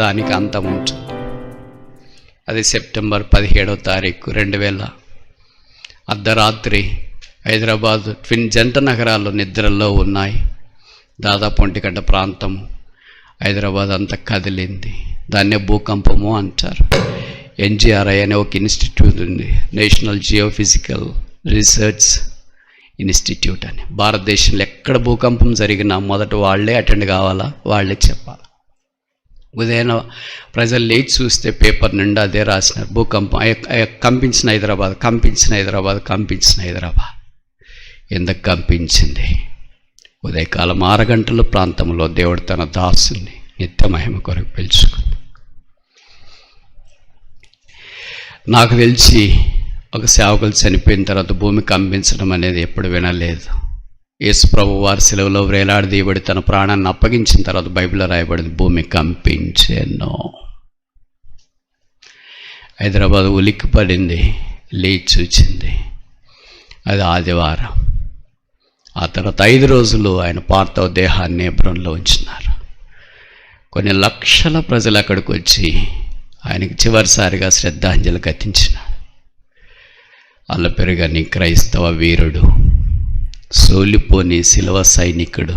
ఒకదానికి అంతం ఉంటుంది. అది సెప్టెంబర్ 17వ తారీఖు 2000 అర్ధరాత్రి హైదరాబాద్ ట్విన్ జంట నగరాలు నిద్రల్లో ఉన్నాయి. దాదాపు 1 గంట ప్రాంతము హైదరాబాద్ అంతా కదిలింది. దాన్నే భూకంపము అంటారు. NGRI అనే ఒక ఇన్స్టిట్యూట్ ఉంది, నేషనల్ జియోఫిజికల్ రీసెర్చ్ ఇన్స్టిట్యూట్ అని. భారతదేశంలో ఎక్కడ భూకంపం జరిగినా మొదట వాళ్ళే అటెండ్ కావాలా, వాళ్ళే చెప్పాలి. ఉదయం ప్రజలు లేచి చూస్తే పేపర్ నిండా అదే రాసినారు, భూకంపం కంపించిన హైదరాబాద్, కంపించిన హైదరాబాద్, కంపించిన హైదరాబాద్. ఎందుకు కంపించింది? ఉదయకాలం 6 గంటల ప్రాంతంలో దేవుడు తన దాసుని నిత్య మహిమ కొరకు పిలుచుకుంది. నాకు తెలిసి ఒక సేవకులు చనిపోయిన తర్వాత భూమి కంపించడం అనేది ఎప్పుడు వినలేదు. యేసు ప్రభు వారి శిలువలో వేలాడదీయబడి తన ప్రాణాన్ని అప్పగించిన తర్వాత బైబిల్లో రాయబడింది, భూమి కంపించెను. హైదరాబాద్ ఉలిక్కి పడింది, లేచి చూచింది. అది ఆదివారం. ఆ తర్వాత 5 రోజులు ఆయన పార్థివ దేహాన్ని హెబ్రోనులో ఉంచినారు. కొన్ని లక్షల ప్రజలు అక్కడికి వచ్చి ఆయనకి చివరిసారిగా శ్రద్ధాంజలి ఘటించినారు. అల్లపెరుగని క్రైస్తవ వీరుడు, సోలిపోని శిలువ సైనికుడు,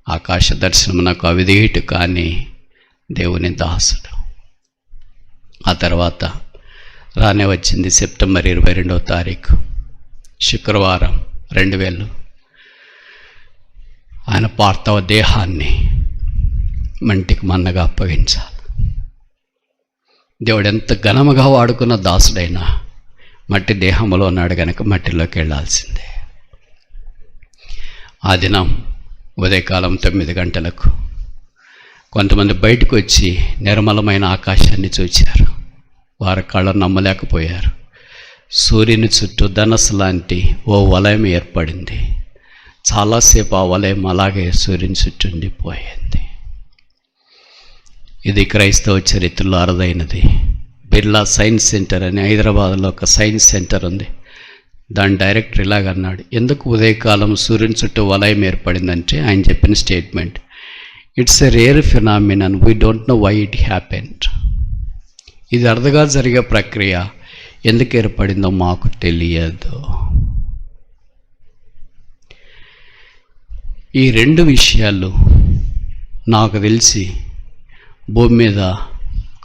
ఆకాశ దర్శనమునకు అవిధేయుడు కానీ దేవుని దాసుడు. ఆ తర్వాత రానే వచ్చింది సెప్టెంబర్ 22వ తారీఖు శుక్రవారం 2000 ఆయన పార్థివ దేహాన్ని మంటికి మన్నగా అప్పగించాలి. దేవుడు ఎంత ఘనముగా వాడుకున్న దాసుడైనా మట్టి దేహంలో ఉన్నాడు కనుక మట్టిలోకి వెళ్ళాల్సిందే. ఆ దినం ఉదయకాలం 9 గంటలకు కొంతమంది బయటకు వచ్చి నిర్మలమైన ఆకాశాన్ని చూచారు. వారి కళ్ళను నమ్మలేకపోయారు. సూర్యుని చుట్టూ ధనస్సు లాంటి ఓ వలయం ఏర్పడింది. చాలాసేపు ఆ వలయం అలాగే సూర్యుని చుట్టూ ఉండిపోయింది. ఇది క్రైస్తవ చరిత్రలో అరుదైనది. బిర్లా సైన్స్ సెంటర్ అని హైదరాబాద్లో ఒక సైన్స్ సెంటర్ ఉంది. దాని డైరెక్టర్ ఇలాగన్నాడు, ఎందుకు ఉదయకాలం సూర్యుని చుట్టూ వలయం ఏర్పడిందంటే ఆయన చెప్పిన statement, it's a rare phenomenon, we don't know why it happened. ఇది అరుదుగా జరిగే ప్రక్రియ, ఎందుకు ఏర్పడిందో మాకు తెలియదు. ఈ 2 విషయాలు నాకు తెలిసి భూమి మీద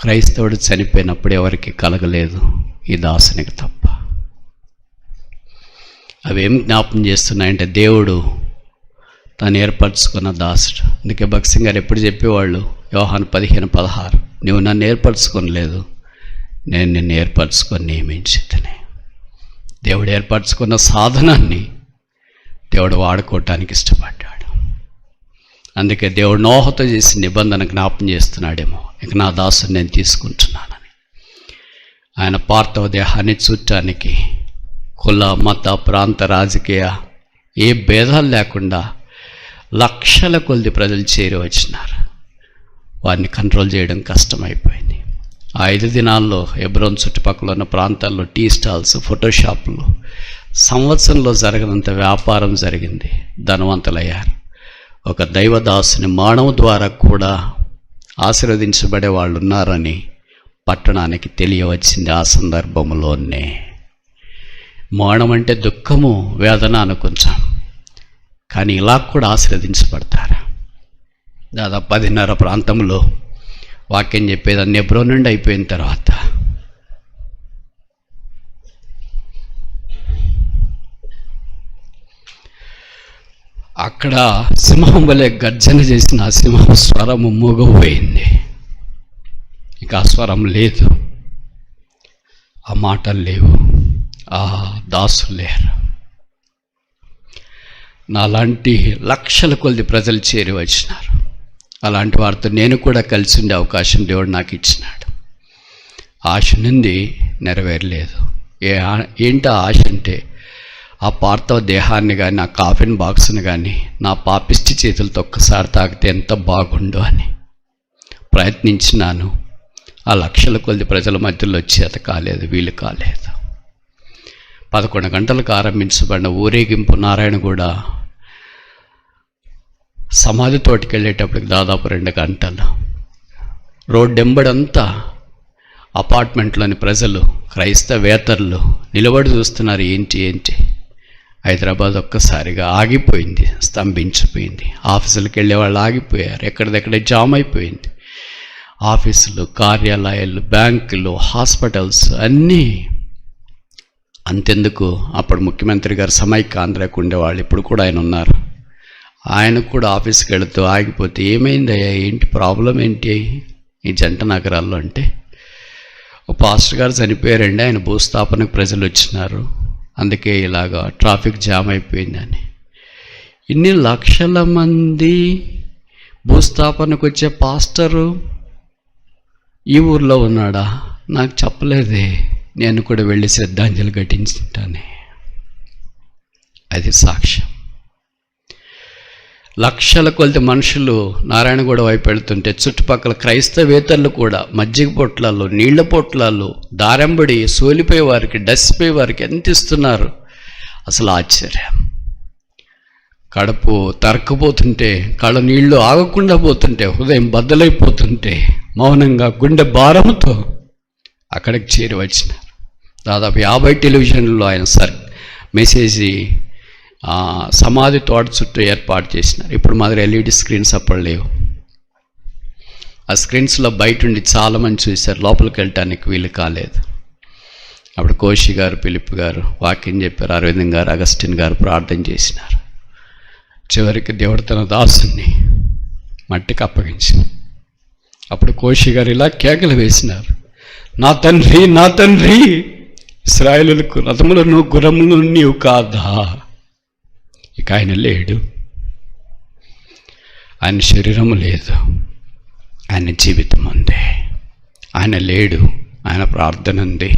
క్రైస్తవుడు చనిపోయినప్పుడు ఎవరికి కలగలేదు, ఈ దాసునికి తప్ప. అవేం జ్ఞాపం చేస్తున్నాయంటే దేవుడు తను ఏర్పరచుకున్న దాసుడు. అందుకే భక్త్ సింగ్ గారు ఎప్పుడు చెప్పేవాళ్ళు, యోహాను 15:16, నువ్వు నన్ను ఏర్పరచుకోలేదు, నేను నిన్ను ఏర్పరచుకొని నియమించితిని. దేవుడు ఏర్పరచుకున్న సాధనాన్ని దేవుడు వాడుకోవటానికి ఇష్టపడ్డాడు. అందుకే దేవుడు నోహతో చేసి నిబంధన జ్ఞాపం చేస్తున్నాడేమో, ఇక నా దాసుని నేను తీసుకుంటున్నానని. ఆయన పార్థివ దేహాన్ని చూడటానికి కుల, మత, ప్రాంత, రాజకీయ ఏ భేదాలు లేకుండా లక్షల కొద్ది ప్రజలు చేరి వచ్చినారు. వారిని కంట్రోల్ చేయడం కష్టమైపోయింది. ఆ 5 దినాల్లో హెబ్రోన్ చుట్టుపక్కల ఉన్న ప్రాంతాల్లో టీ స్టాల్స్, ఫోటోషాపులు, సంవత్సరంలో జరగనంత వ్యాపారం జరిగింది. ధనవంతులయ్యారు. ఒక దైవదాసుని మానవ ద్వారా కూడా ఆశీర్వదించబడే వాళ్ళు ఉన్నారని పట్టణానికి తెలియవచ్చింది. ఆ సందర్భంలోనే మరణం అంటే దుఃఖము, వేదన అనుకుంటాం, కానీ ఇలా కూడా ఆశీర్వదించబడతారా? దాదాపు 10:30 ప్రాంతంలో వాక్యం చెప్పేది అన్ని హెబ్రోన్ నుండి అయిపోయిన తర్వాత అక్కడ సింహం వలె గర్జన చేసిన ఆ సింహం స్వరము మూగపోయింది. ఇక ఆ స్వరం లేదు, ఆ మాటలు లేవు, ఆ దాసులు లేరు. నాలాంటి లక్షల కొద్ది ప్రజలు చేరి వచ్చినారు. అలాంటి వారితో నేను కూడా కలిసి ఉండే అవకాశం దేవుడు నాకు ఇచ్చినాడు. ఆశ నుండి నెరవేరలేదు. ఏంటి ఆశ అంటే, ఆ పార్థివ దేహాన్ని కానీ, ఆ కాఫిన్ బాక్స్ని కానీ నా పాపిష్టి చేతులతో ఒక్కసారి తాకితే ఎంత బాగుండు అని ప్రయత్నించినాను. ఆ లక్షల కొద్ది ప్రజల మధ్యలో వచ్చేత కాలేదు, వీలు కాలేదు. 11 గంటలకు ఆరంభించబడిన ఊరేగింపు నారాయణగూడ సమాధి తోటికి వెళ్ళేటప్పటికి దాదాపు 2 గంటలు. రోడ్డెంబడంతా అపార్ట్మెంట్లోని ప్రజలు, క్రైస్తవేతరులు నిలబడి చూస్తున్నారు. ఏంటి హైదరాబాద్ ఒక్కసారిగా ఆగిపోయింది, స్తంభించిపోయింది. ఆఫీసులకు వెళ్ళే వాళ్ళు ఆగిపోయారు, ఎక్కడిదక్కడే జామ్ అయిపోయింది. ఆఫీసులు, కార్యాలయాలు, బ్యాంకులు, హాస్పిటల్స్ అన్నీ. అంతెందుకు, అప్పుడు ముఖ్యమంత్రి గారు సమైక్యాంధ్రకు ఉండేవాళ్ళు, ఇప్పుడు కూడా ఆయన ఉన్నారు. ఆయనకు కూడా ఆఫీస్కి వెళుతూ ఆగిపోతే ఏమైందయ్యా, ఏంటి ప్రాబ్లం ఏంటి ఈ జంట నగరాల్లో అంటే, ఓ పాస్టర్ గారు చనిపోయారండి, ఆయన భూస్థాపనకు ప్రజలు వచ్చినారు, అందుకే ఇలాగా ట్రాఫిక్ జామ్ అయిపోయిందని. ఇన్ని లక్షల మంది భూస్థాపనకు వచ్చే పాస్టరు ఈ ఊర్లో ఉన్నాడా? నాకు చెప్పలేదే, నేను కూడా వెళ్ళి శ్రద్ధాంజలి ఘటించుంటానే. అది సాక్ష్యం. లక్షల కొలది మనుషులు నారాయణగూడ వైపు వెళుతుంటే చుట్టుపక్కల క్రైస్తవేతరులు కూడా మజ్జిగ పొట్లాలు, నీళ్ల పొట్లాలు దారెంబడి సోలిపోయే వారికి, డస్సిపోయే వారికి ఎంత ఇస్తున్నారు. అసలు ఆశ్చర్యం. కడుపు తరక్కుపోతుంటే, కళ్ళ నీళ్లు ఆగకుండా పోతుంటే, హృదయం బద్దలైపోతుంటే మౌనంగా గుండె భారంతో అక్కడికి చేరి వచ్చినారు. దాదాపు 50 టెలివిజన్లలో ఆయన మెసేజ్ సమాధి తోట చుట్టూ ఏర్పాటు చేసినారు. ఇప్పుడు మాదిరి ఎల్ఈడి స్క్రీన్స్ అప్పుడు లేవు. ఆ స్క్రీన్స్లో బయట ఉండి చాలామంది చూశారు, లోపలికి వెళ్ళటానికి వీలు కాలేదు. అప్పుడు కోషి గారు, పిలిప్ గారు వాక్యం చెప్పారు, అరవింద్ గారు, అగస్టిన్ గారు ప్రార్థన చేసినారు. చివరికి దేవుడు తన దాసుని మట్టికి అప్పగించారు. అప్పుడు కోషి గారు ఇలా కేకలు వేసినారు, నా తండ్రి, నా తండ్రి, ఇశ్రాయేలులకు రథములను గుర్రములను నీవు కాదా? ఇక ఆయన లేడు, ఆయన శరీరము లేదు, ఆయన జీవితం ఉంది. ఆయన లేడు, ఆయన ప్రార్థన ఉంది.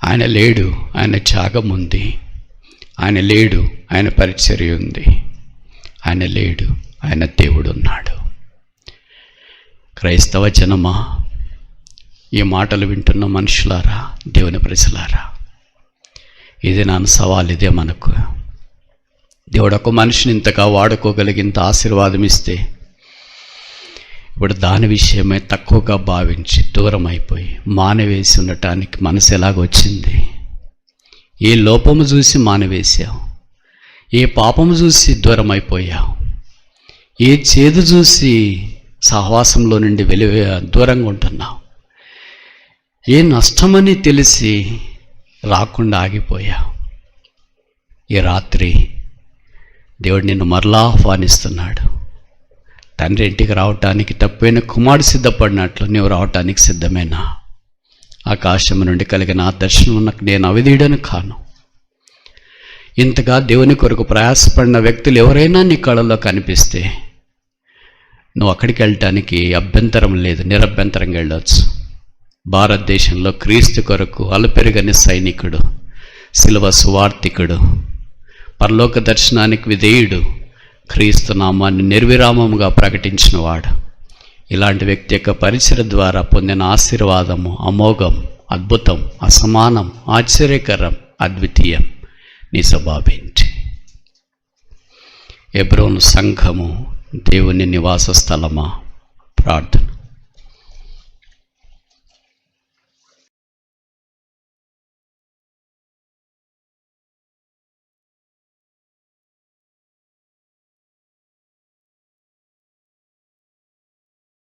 ఆయన లేడు, ఆయన త్యాగం ఉంది. ఆయన లేడు, ఆయన పరిచర్య ఉంది. ఆయన లేడు, ఆయన దేవుడు ఉన్నాడు. క్రైస్తవ జనమా, ఈ మాటలు వింటున్న మనుషులారా, దేవుని ప్రజలారా, ఇది నా సవాల్. ఇదే మనకు దేవుడు ఒక మనిషిని ఇంతగా వాడుకోగలిగినంత ఆశీర్వాదం ఇస్తే, ఇప్పుడు దాని విషయమే తక్కువగా భావించి దూరం అయిపోయి మానవేసి ఉండటానికి మనసు ఎలాగొచ్చింది? ఏ లోపము చూసి మానవేశావు? ఏ పాపము చూసి దూరం అయిపోయావు? ఏ చేదు చూసి సహవాసంలో నుండి దూరంగా ఉంటున్నావు? ఏ నష్టమని తెలిసి రాకుండా ఆగిపోయావు? ఈ రాత్రి దేవుడు నిన్ను మరలా ఆహ్వానిస్తున్నాడు. తండ్రి ఇంటికి రావటానికి తప్పైన కుమారుడు సిద్ధపడినట్లు నీవు రావటానికి సిద్ధమేనా? ఆకాశం నుండి కలిగిన ఆ దర్శనం నేను అవిధీయుడను కాను. ఇంతగా దేవుని కొరకు ప్రయాసపడిన వ్యక్తులు ఎవరైనా నీ కళలో కనిపిస్తే నువ్వు అక్కడికి వెళ్ళటానికి అభ్యంతరం లేదు, నిరభ్యంతరంగా వెళ్ళవచ్చు. భారతదేశంలో క్రీస్తు కొరకు అలుపెరుగని సైనికుడు, శిలువ సువార్థికుడు, పరలోక దర్శనానికి విధేయుడు, క్రీస్తు నామాన్ని నిర్విరామముగా ప్రకటించినవాడు, ఇలాంటి వ్యక్తి యొక్క పరిచయ ద్వారా పొందిన ఆశీర్వాదము అమోఘం, అద్భుతం, అసమానం, ఆశ్చర్యకరం, అద్వితీయం. నీ స్వభావించి హెబ్రోను సంఘము దేవుని నివాస స్థలమా? ప్రార్థన.